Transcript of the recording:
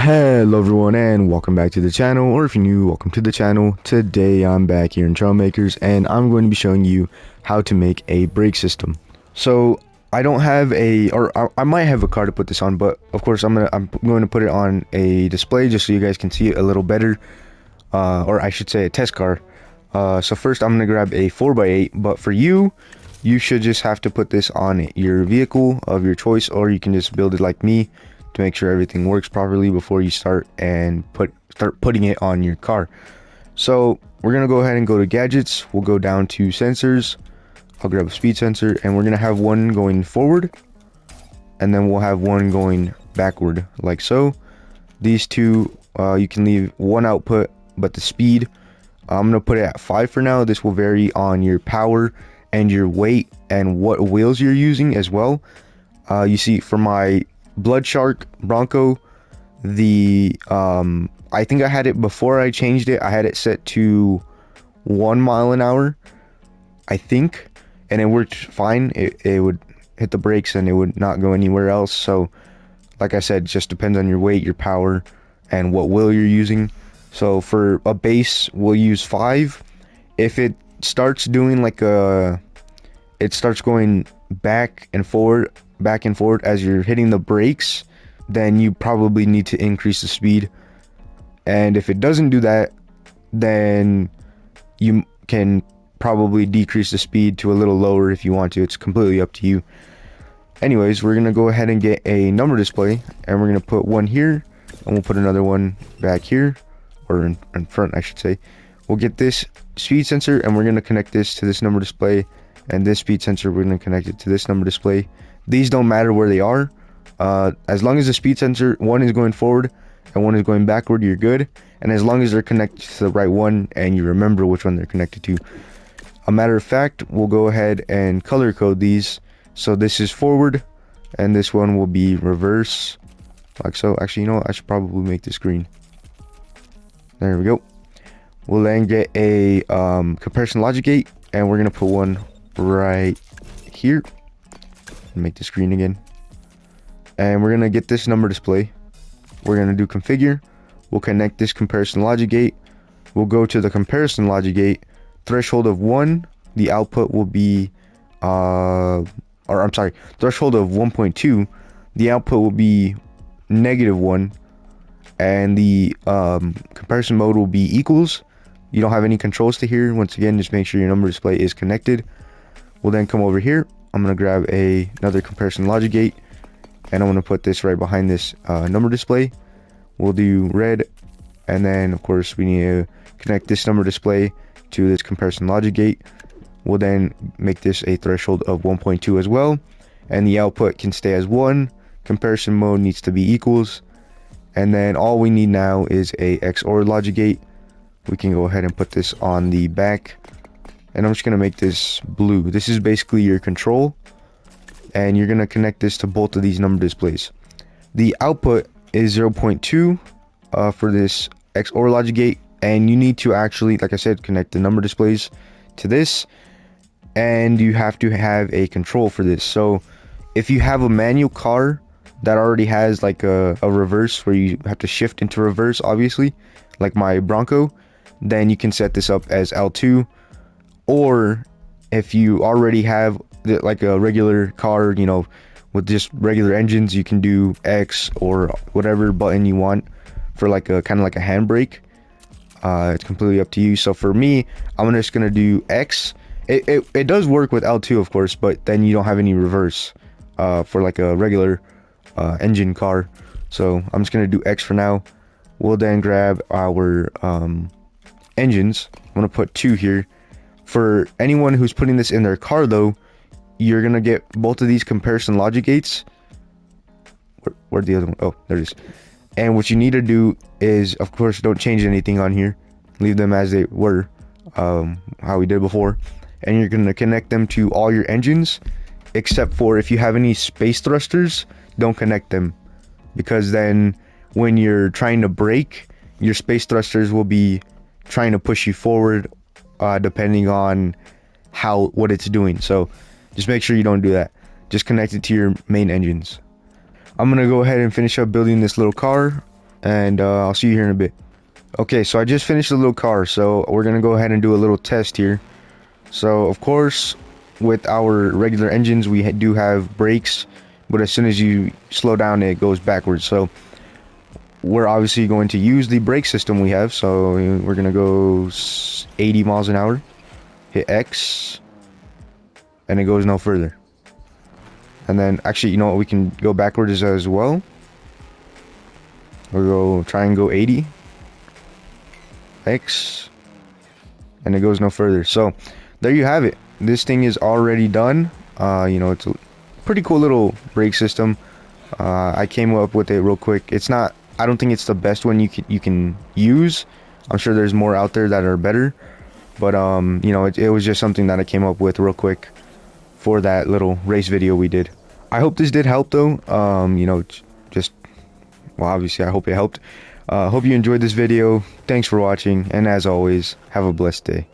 Hello everyone and welcome back to the channel, or if you're new, welcome to the channel. Today I'm back here in Trailmakers and I'm going to be showing you how to make a brake system. So I don't have I might have a car to put this on, but of course I'm going to put it on a display just so you guys can see it a little better, or I should say a test car. So first I'm going to grab a 4x8, but for you should just have to put this on your vehicle of your choice, or you can just build it like me to make sure everything works properly before you start putting it on your car. So we're gonna go ahead and go to gadgets. We'll go down to sensors. I'll grab a speed sensor, and we're gonna have one going forward, and then we'll have one going backward, like so. These two, you can leave one output, but the speed, I'm gonna put it at 5 for now. This will vary on your power and your weight and what wheels you're using as well. You see, for my Blood Shark Bronco, the I think I had it before I changed it, I had it set to 1 mile an hour, I think, and it worked fine. It would hit the brakes and it would not go anywhere else. So like I said, it just depends on your weight, your power, and what wheel you're using. So for a base, we'll use 5. If it starts doing like it starts going back and forward as you're hitting the brakes, then you probably need to increase the speed. And if it doesn't do that, then you can probably decrease the speed to a little lower if you want to. It's completely up to you. Anyways, we're gonna go ahead and get a number display, and we're gonna put one here, and we'll put another one back here, or in front, I should say. We'll get this speed sensor, and we're gonna connect this to this number display, and this speed sensor, we're gonna connect it to this number display. These don't matter where they are. As long as the speed sensor, one is going forward and one is going backward, you're good. And as long as they're connected to the right one and you remember which one they're connected to. A matter of fact, we'll go ahead and color code these. So this is forward, and this one will be reverse, like so. Actually, you know what? I should probably make this green. There we go. We'll then get a comparison logic gate, and we're gonna put one right here. Make this green again, and we're gonna get this number display. We're gonna do configure. We'll connect this comparison logic gate. We'll go to the comparison logic gate, threshold of 1. The output will be threshold of 1.2. The output will be -1, and the comparison mode will be equals. You don't have any controls to here. Once again, just make sure your number display is connected. We'll then come over here. I'm gonna grab another comparison logic gate, and I'm gonna put this right behind this number display. We'll do red, and then of course we need to connect this number display to this comparison logic gate. We'll then make this a threshold of 1.2 as well, and the output can stay as 1. Comparison mode needs to be equals, and then all we need now is a XOR logic gate. We can go ahead and put this on the back, and I'm just gonna make this blue. This is basically your control, and you're gonna connect this to both of these number displays. The output is 0.2 for this XOR logic gate, and you need to actually, like I said, connect the number displays to this, and you have to have a control for this. So if you have a manual car that already has like a reverse where you have to shift into reverse, obviously, like my Bronco, then you can set this up as L2. Or if you already have like a regular car, you know, with just regular engines, you can do X or whatever button you want for like a kind of like a handbrake. It's completely up to you. So for me, I'm just gonna do X. It does work with L2, of course, but then you don't have any reverse for like a regular engine car. So I'm just gonna do X for now. We'll then grab our engines. I'm gonna put 2 here. For anyone who's putting this in their car though, you're gonna get both of these comparison logic gates. Where'd the other one? Oh, there it is. And what you need to do is, of course, don't change anything on here. Leave them as they were, how we did before. And you're gonna connect them to all your engines, except for if you have any space thrusters, don't connect them. Because then when you're trying to brake, your space thrusters will be trying to push you forward, depending on what it's doing. So just make sure you don't do that. Just connect it to your main engines. I'm gonna go ahead and finish up building this little car. and I'll see you here in a bit. Okay, so I just finished the little car, so we're gonna go ahead and do a little test here. So of course, with our regular engines, we do have brakes, but as soon as you slow down, it goes backwards. So we're obviously going to use the brake system we have. So we're gonna go 80 miles an hour, hit X, and it goes no further. And then actually, you know what, we can go backwards as well. We'll go try and go 80, X, and it goes no further. So there you have it. This thing is already done. You know, it's a pretty cool little brake system. I came up with it real quick. It's not, I don't think it's the best one you can use. I'm sure there's more out there that are better, but you know, it was just something that I came up with real quick for that little race video we did. I hope this did help though. You know, just, well, obviously I hope it helped. Hope you enjoyed this video. Thanks for watching, and as always, have a blessed day.